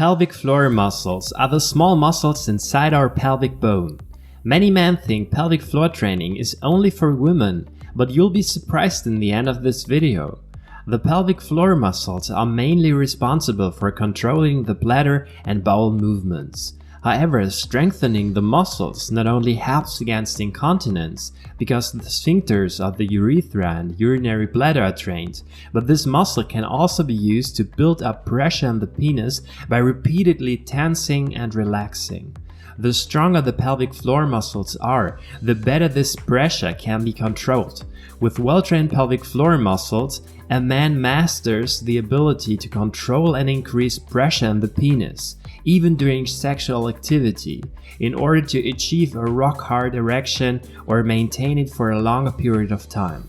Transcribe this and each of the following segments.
pelvic floor muscles are the small muscles inside our pelvic bone. Many men think pelvic floor training is only for women, but you'll be surprised in the end of this video. The pelvic floor muscles are mainly responsible for controlling the bladder and bowel movements. However, strengthening the muscles not only helps against incontinence, because the sphincters of the urethra and urinary bladder are trained, but this muscle can also be used to build up pressure on the penis by repeatedly tensing and relaxing. The stronger the pelvic floor muscles are, the better this pressure can be controlled. With well-trained pelvic floor muscles, a man masters the ability to control and increase pressure on the penis, even during sexual activity, in order to achieve a rock-hard erection or maintain it for a longer period of time.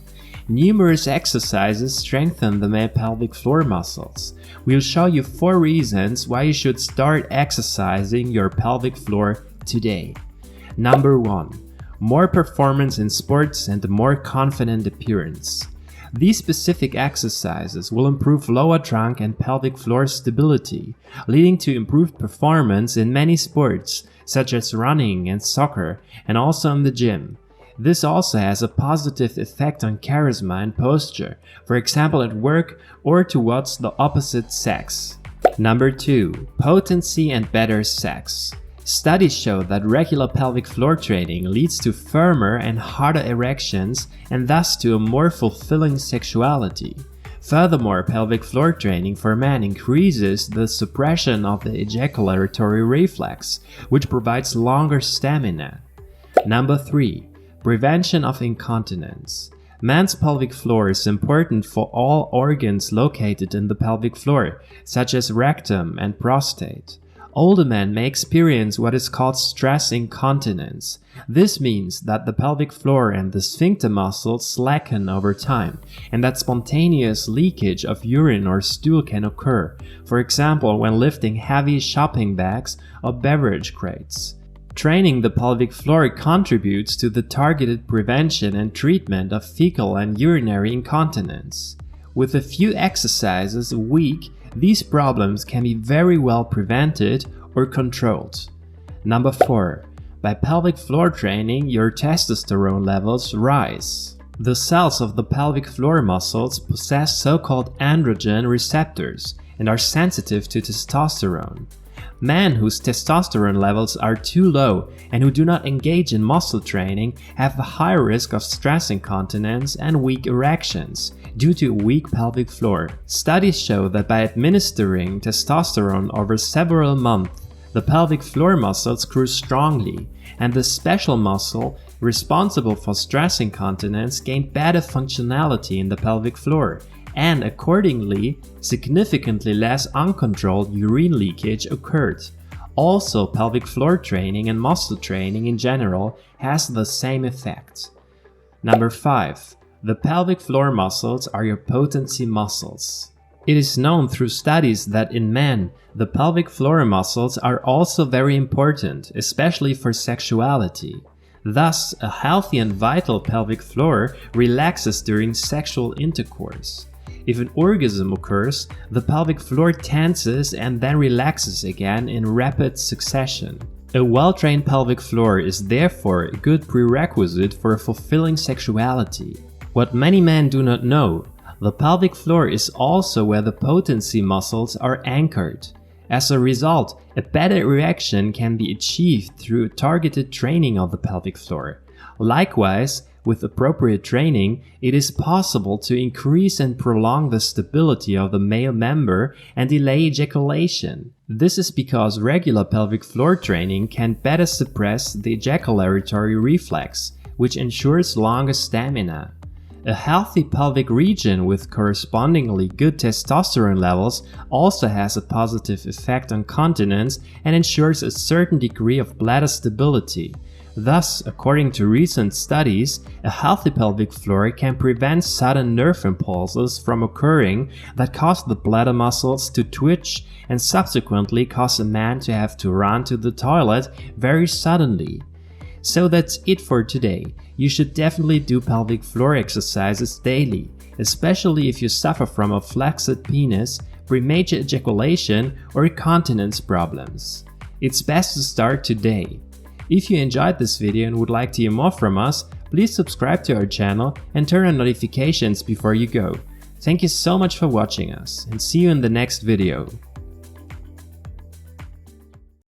Numerous exercises strengthen the male pelvic floor muscles. We'll show you 4 reasons why you should start exercising your pelvic floor today. Number 1. More performance in sports and a more confident appearance. These specific exercises will improve lower trunk and pelvic floor stability, leading to improved performance in many sports, such as running and soccer, and also in the gym. This also has a positive effect on charisma and posture, for example at work or towards the opposite sex. Number 2. Potency and Better Sex. Studies show that regular pelvic floor training leads to firmer and harder erections and thus to a more fulfilling sexuality. Furthermore, pelvic floor training for men increases the suppression of the ejaculatory reflex, which provides longer stamina. Number 3. Prevention of incontinence. Man's pelvic floor is important for all organs located in the pelvic floor, such as rectum and prostate. Older men may experience what is called stress incontinence. This means that the pelvic floor and the sphincter muscles slacken over time, and that spontaneous leakage of urine or stool can occur, for example when lifting heavy shopping bags or beverage crates. Training the pelvic floor contributes to the targeted prevention and treatment of fecal and urinary incontinence. With a few exercises a week, these problems can be very well prevented or controlled. Number 4. By pelvic floor training, your testosterone levels rise. The cells of the pelvic floor muscles possess so-called androgen receptors and are sensitive to testosterone. Men whose testosterone levels are too low and who do not engage in muscle training have a higher risk of stress incontinence and weak erections due to a weak pelvic floor. Studies show that by administering testosterone over several months, the pelvic floor muscles grew strongly, and the special muscle responsible for stress incontinence gained better functionality in the pelvic floor, and accordingly, significantly less uncontrolled urine leakage occurred. Also, pelvic floor training and muscle training in general has the same effect. Number 5. The pelvic floor muscles are your potency muscles. It is known through studies that in men, the pelvic floor muscles are also very important, especially for sexuality. Thus, a healthy and vital pelvic floor relaxes during sexual intercourse. If an orgasm occurs, the pelvic floor tenses and then relaxes again in rapid succession. A well-trained pelvic floor is therefore a good prerequisite for a fulfilling sexuality. What many men do not know, the pelvic floor is also where the potency muscles are anchored. As a result, a better erection can be achieved through targeted training of the pelvic floor. Likewise, with appropriate training, it is possible to increase and prolong the stability of the male member and delay ejaculation. This is because regular pelvic floor training can better suppress the ejaculatory reflex, which ensures longer stamina. A healthy pelvic region with correspondingly good testosterone levels also has a positive effect on continence and ensures a certain degree of bladder stability. Thus, according to recent studies, a healthy pelvic floor can prevent sudden nerve impulses from occurring that cause the bladder muscles to twitch and subsequently cause a man to have to run to the toilet very suddenly. So that's it for today. You should definitely do pelvic floor exercises daily, especially if you suffer from a flaccid penis, premature ejaculation, or continence problems. It's best to start today. If you enjoyed this video and would like to hear more from us, please subscribe to our channel and turn on notifications before you go. Thank you so much for watching us, and see you in the next video.